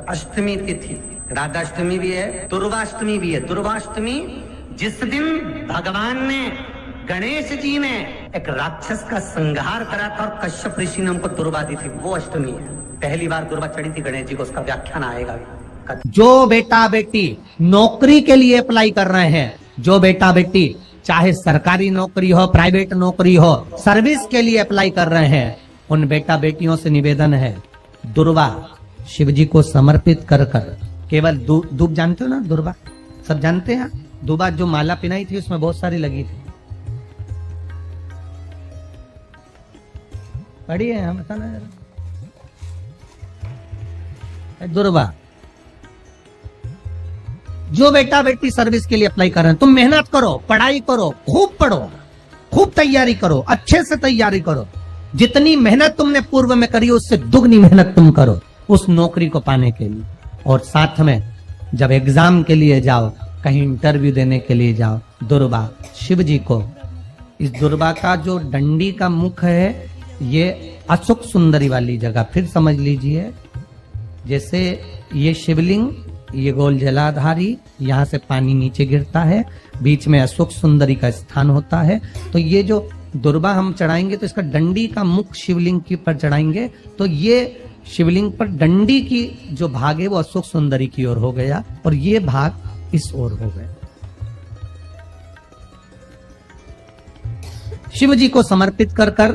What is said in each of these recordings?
अष्टमी तिथि, राधाष्टमी भी है, दुर्वाष्टमी भी है। दुर्वाष्टमी जिस दिन भगवान ने, गणेश जी ने एक राक्षस का संहार करा था और कश्यप ऋषि ने हमको दुर्वा दी थी, वो अष्टमी है। पहली बार दुर्वा चढ़ी थी गणेश जी को, उसका व्याख्यान आएगा। जो बेटा बेटी नौकरी के लिए अप्लाई कर रहे हैं, जो बेटा बेटी चाहे सरकारी नौकरी हो, प्राइवेट नौकरी हो, सर्विस के लिए अप्लाई कर रहे हैं, उन बेटा बेटियों से निवेदन है, दुर्वा शिव जी को समर्पित कर कर, केवल दूब जानते हो ना, दुर्वा सब जानते हैं। दुर्वा जो माला पिनाई थी उसमें बहुत सारी लगी थी, पढ़ी है, हम बताना जरा। दुर्वा, जो बेटा बेटी सर्विस के लिए अप्लाई कर रहे हैं, तुम मेहनत करो, पढ़ाई करो, खूब पढ़ो, खूब तैयारी करो, अच्छे से तैयारी करो। जितनी मेहनत तुमने पूर्व में करी उससे दुगनी मेहनत तुम करो उस नौकरी को पाने के लिए। और साथ में जब एग्जाम के लिए जाओ, कहीं इंटरव्यू देने के लिए जाओ, दुर्वा शिव जी को, इस दुर्वा का जो डंडी का मुख है ये अशोक सुंदरी वाली जगह, फिर समझ लीजिए जैसे ये शिवलिंग, ये गोल जलाधारी, यहाँ से पानी नीचे गिरता है, बीच में अशोक सुंदरी का स्थान होता है। तो ये जो दुर्वा हम चढ़ाएंगे तो इसका डंडी का मुख शिवलिंग की पर चढ़ाएंगे तो ये शिवलिंग पर डंडी की जो भाग है वो अशोक सुंदरी की ओर हो गया और ये भाग इस ओर हो गया। शिव जी को समर्पित कर कर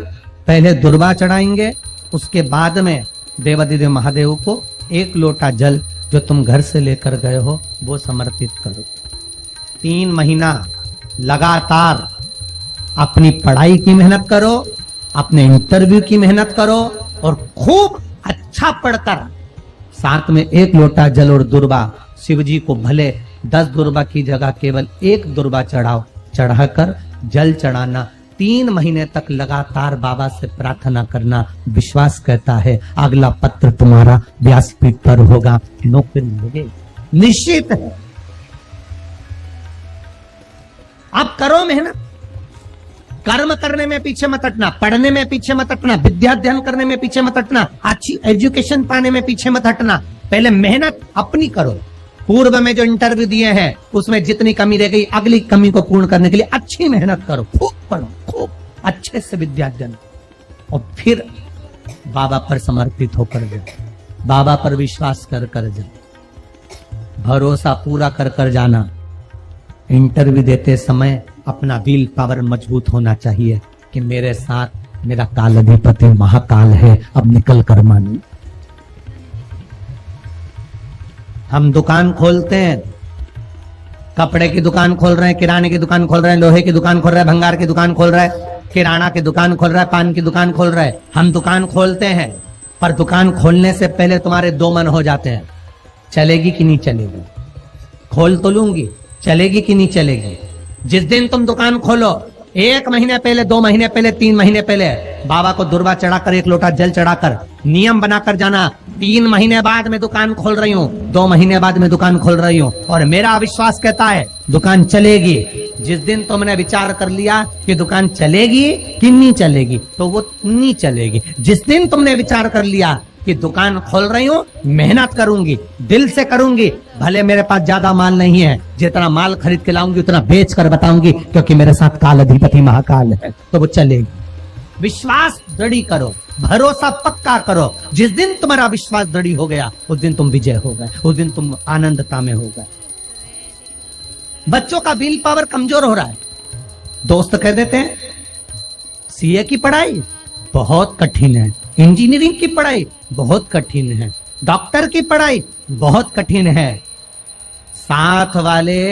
पहले दुर्वा चढ़ाएंगे, उसके बाद में देवाधिदेव महादेव को एक लोटा जल जो तुम घर से लेकर गए हो वो समर्पित करो। 3 महीना लगातार अपनी पढ़ाई की मेहनत करो, अपने इंटरव्यू की मेहनत करो और खूब अच्छा पढ़कर साथ में 1 लोटा जल और दुर्वा शिव जी को, भले 10 दुर्वा की जगह केवल 1 दुर्वा चढ़ाओ, चढ़ाकर जल चढ़ाना। 3 महीने तक लगातार बाबा से प्रार्थना करना। विश्वास कहता है अगला पत्र तुम्हारा व्यासपीठ पर होगा, नौकरी मिलेगी, निश्चित है। आप करो मेहनत, कर्म करने में पीछे मत हटना, पढ़ने में पीछे मत हटना, विद्या अध्ययन करने में पीछे मत हटना, अच्छी एजुकेशन पाने में पीछे मत हटना। पहले मेहनत अपनी करो। पूर्व में जो इंटरव्यू दिए हैं उसमें जितनी कमी रह गई, अगली कमी को पूर्ण करने के लिए अच्छी मेहनत करो, खूब पढ़ो, खूब अच्छे से विद्या अध्ययन, और फिर बाबा पर समर्पित होकर जाओ, बाबा पर विश्वास कर कर जाओ, भरोसा पूरा कर कर जाना। इंटरव्यू देते समय अपना विल पावर मजबूत होना चाहिए कि मेरे साथ मेरा काल अधिपति महाकाल है, अब निकल कर मानिए। हम दुकान खोलते हैं, कपड़े की दुकान खोल रहे हैं, किराने की दुकान खोल रहे हैं, लोहे की दुकान खोल रहे हैं, भंगार की दुकान खोल रहे हैं, किराना की दुकान खोल रहा है, पान की दुकान खोल रहा है। हम दुकान खोलते हैं, पर दुकान खोलने से पहले तुम्हारे 2 मन हो जाते हैं, चलेगी कि नहीं चलेगी, खोल तो लूंगी, चलेगी कि नहीं चलेगी। जिस दिन तुम दुकान खोलो 1 महीने पहले, 2 महीने पहले, 3 महीने पहले बाबा को दुर्वा चढ़ाकर 1 लोटा जल चढ़ाकर नियम बनाकर जाना, 3 महीने बाद में दुकान खोल रही हूँ, 2 महीने बाद में दुकान खोल रही हूँ और मेरा विश्वास कहता है दुकान चलेगी। जिस दिन तुमने विचार कर लिया कि दुकान चलेगी कि नहीं चलेगी तो वो नहीं चलेगी। जिस दिन तुमने विचार कर लिया कि दुकान खोल रही हूँ, मेहनत करूंगी, दिल से करूंगी, भले मेरे पास ज्यादा माल नहीं है, जितना माल खरीद के लाऊंगी उतना बेच कर बताऊंगी क्योंकि मेरे साथ काल अधिपति महाकाल है, तो वो चलेगी। विश्वास दृढ़ करो, भरोसा पक्का करो। जिस दिन तुम्हारा विश्वास दृढ़ हो गया उस दिन तुम विजय हो गए, उस दिन तुम आनंदता में हो गए। बच्चों का विल पावर कमजोर हो रहा है, दोस्त कह देते हैं सीए की पढ़ाई बहुत कठिन है, इंजीनियरिंग की पढ़ाई बहुत कठिन है, डॉक्टर की पढ़ाई बहुत कठिन है। साथ वाले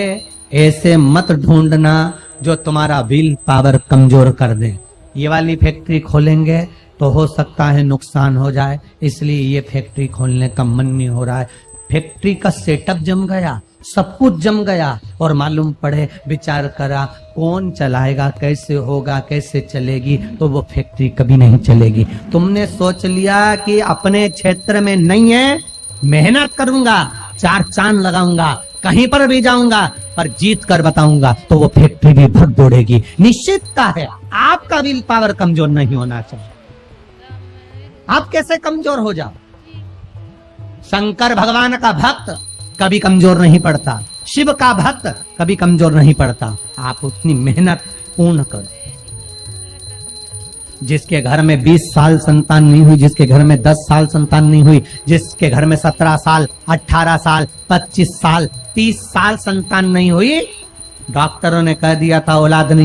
ऐसे मत ढूंढना जो तुम्हारा विल पावर कमजोर कर दे। ये वाली फैक्ट्री खोलेंगे तो हो सकता है नुकसान हो जाए, इसलिए ये फैक्ट्री खोलने का मन नहीं हो रहा है। फैक्ट्री का सेटअप जम गया, सब कुछ जम गया और मालूम पड़े, विचार करा कौन चलाएगा, कैसे होगा, कैसे चलेगी, तो वो फैक्ट्री कभी नहीं चलेगी। तुमने सोच लिया कि अपने क्षेत्र में नहीं है, मेहनत करूंगा, 4 चांद लगाऊंगा, कहीं पर भी जाऊंगा पर जीत कर बताऊंगा, तो वो फैक्ट्री भी भग दौड़ेगी। निश्चितता है आपका विल पावर कमजोर नहीं होना चाहिए। आप कैसे कमजोर हो जाओ? शंकर भगवान का भक्त कभी कमजोर नहीं पड़ता, शिव का भक्त कभी कमजोर नहीं पड़ता। आप उतनी मेहनत पूर्ण करो। जिसके घर में 20 साल संतान नहीं हुई, जिसके घर में 10 साल संतान नहीं हुई, जिसके घर में 17 साल, 18 साल, 25 साल, 30 साल संतान नहीं हुई, डॉक्टरों ने कह दिया था औलाद नहीं